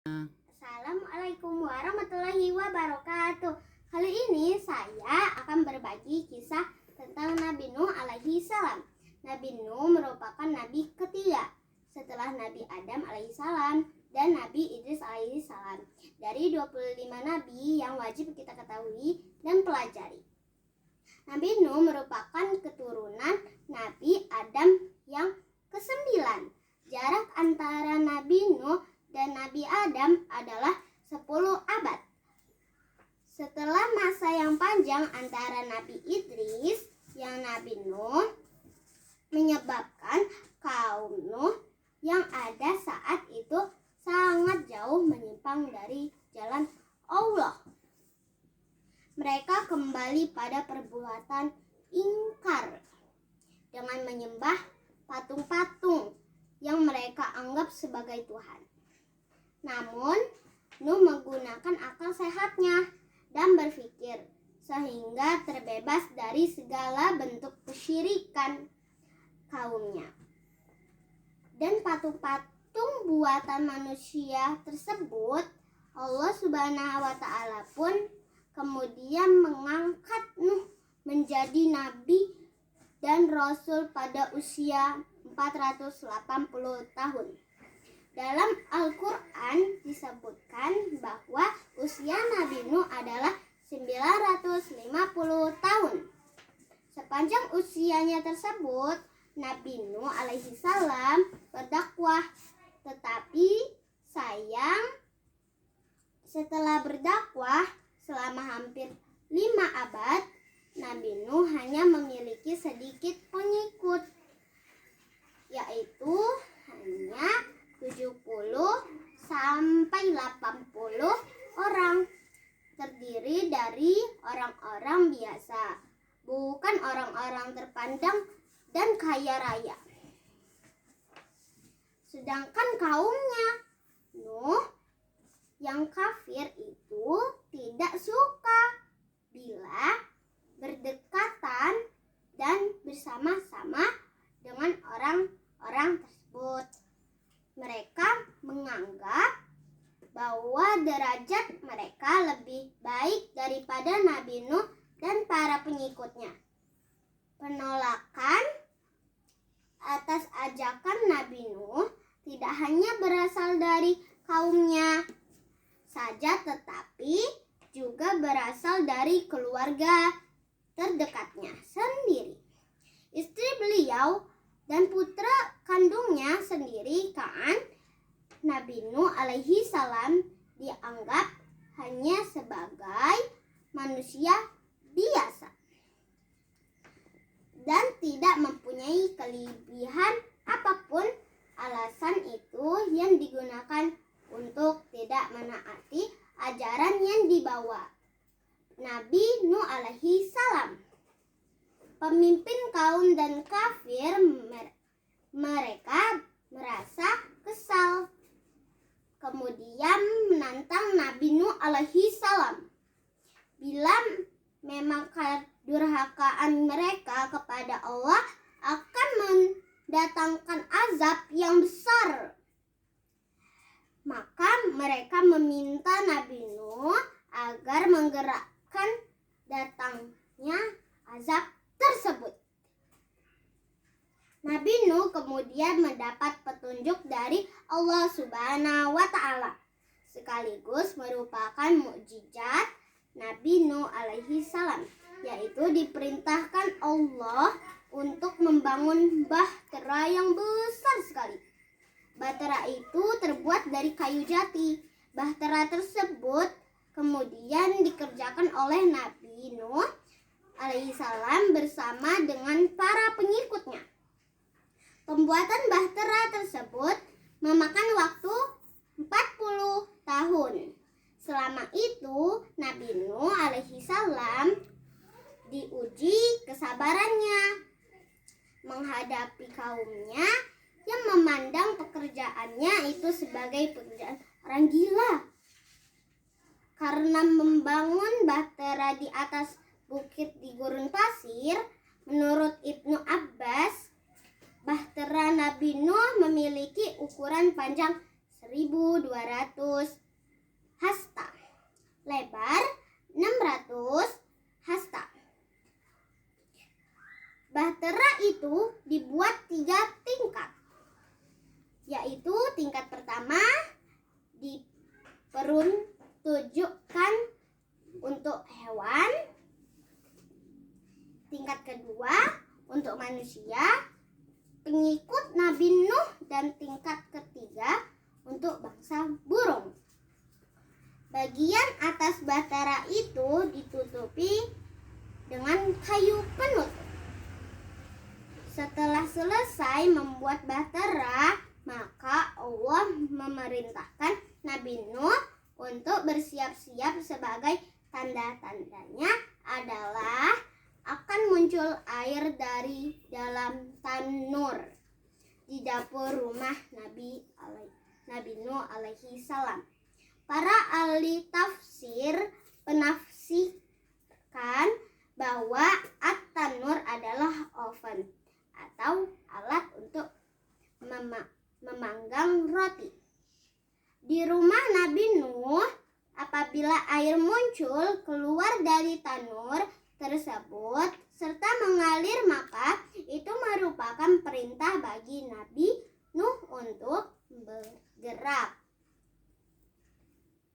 Assalamualaikum warahmatullahi wabarakatuh. Kali ini saya akan berbagi kisah tentang Nabi Nuh alaihi salam. Nabi Nuh merupakan nabi ketiga setelah Nabi Adam alaihi salam dan Nabi Idris alaihi salam dari 25 nabi yang wajib kita ketahui dan pelajari. Nabi Nuh merupakan keturunan Nabi Adam yang ke-9. Jarak antara Nabi Nuh dan Nabi Adam adalah 10 abad. Setelah masa yang panjang antara Nabi Idris yang Nabi Nuh menyebabkan kaum Nuh yang ada saat itu sangat jauh menyimpang dari jalan Allah. Mereka kembali pada perbuatan ingkar dengan menyembah patung-patung yang mereka anggap sebagai Tuhan. Namun, Nuh menggunakan akal sehatnya dan berpikir sehingga terbebas dari segala bentuk kesyirikan kaumnya. Dan patung-patung buatan manusia tersebut, Allah Subhanahu wa Ta'ala pun kemudian mengangkat Nuh menjadi nabi dan rasul pada usia 480 tahun. Dalam Al-Quran disebutkan bahwa usia Nabi Nuh adalah 950 tahun. Sepanjang usianya tersebut, Nabi Nuh alaihi salam berdakwah. Tetapi sayang, setelah berdakwah selama hampir 5 abad, Nabi Nuh hanya memiliki sedikit pengikut, yaitu hanya 70 sampai 80 orang, terdiri dari orang-orang biasa, bukan orang-orang terpandang dan kaya raya. Sedangkan kaumnya Nuh yang kafir itu tidak suka bila berdekatan dan bersama-sama dengan orang-orang tersebut. Mereka menganggap bahwa derajat mereka lebih baik daripada Nabi Nuh dan para pengikutnya. Penolakan atas ajakan Nabi Nuh tidak hanya berasal dari kaumnya saja, tetapi juga berasal dari keluarga terdekatnya sendiri. Istri beliau dan putra kandungnya sendiri, Kan, Nabi Nuh alaihi salam dianggap hanya sebagai manusia biasa dan tidak mempunyai kelebihan apapun. Alasan itu yang digunakan untuk tidak menaati ajaran yang dibawa Nabi Nuh alaihi salam. Pemimpin kaum dan kafir mereka merasa kesal, kemudian menantang Nabi Nuh alaihi salam. Bila memang kedurhakaan mereka kepada Allah akan mendatangkan azab yang besar, maka mereka meminta Nabi Nuh agar menggerakkan datangnya azab tersebut. Nabi Nuh kemudian mendapat petunjuk dari Allah Subhanahu wa Ta'ala, sekaligus merupakan mukjizat Nabi Nuh alaihi salam, yaitu diperintahkan Allah untuk membangun bahtera yang besar sekali. Bahtera itu terbuat dari kayu jati. Bahtera tersebut kemudian dikerjakan oleh Nabi Nuh alaihi salam bersama dengan para pengikutnya. Pembuatan bahtera tersebut memakan waktu 40 tahun. Selama itu Nabi Nuh alaihi salam diuji kesabarannya menghadapi kaumnya yang memandang pekerjaannya itu sebagai pekerjaan orang gila. Karena membangun bahtera di atas bukit di gurun pasir, menurut Ibnu Abbas, bahtera Nabi Nuh memiliki ukuran panjang 1200 hasta. Lebar 600 hasta. Bahtera itu dibuat 3 tingkat, yaitu tingkat pertama diperuntukkan untuk hewan, tingkat kedua untuk manusia, pengikut Nabi Nuh, dan tingkat ketiga untuk bangsa burung. Bagian atas bahtera itu ditutupi dengan kayu penutup. Setelah selesai membuat bahtera, maka Allah memerintahkan Nabi Nuh untuk bersiap-siap. Sebagai tanda-tandanya adalah akan muncul air dari dalam tanur di dapur rumah Nabi Nuh alaihi salam. Para ahli tafsir penafsirkan bahwa at-tanur adalah oven atau alat untuk memanggang roti. Di rumah Nabi Nuh, apabila air muncul keluar dari tanur tersebut serta mengalir, maka itu merupakan perintah bagi Nabi Nuh untuk bergerak.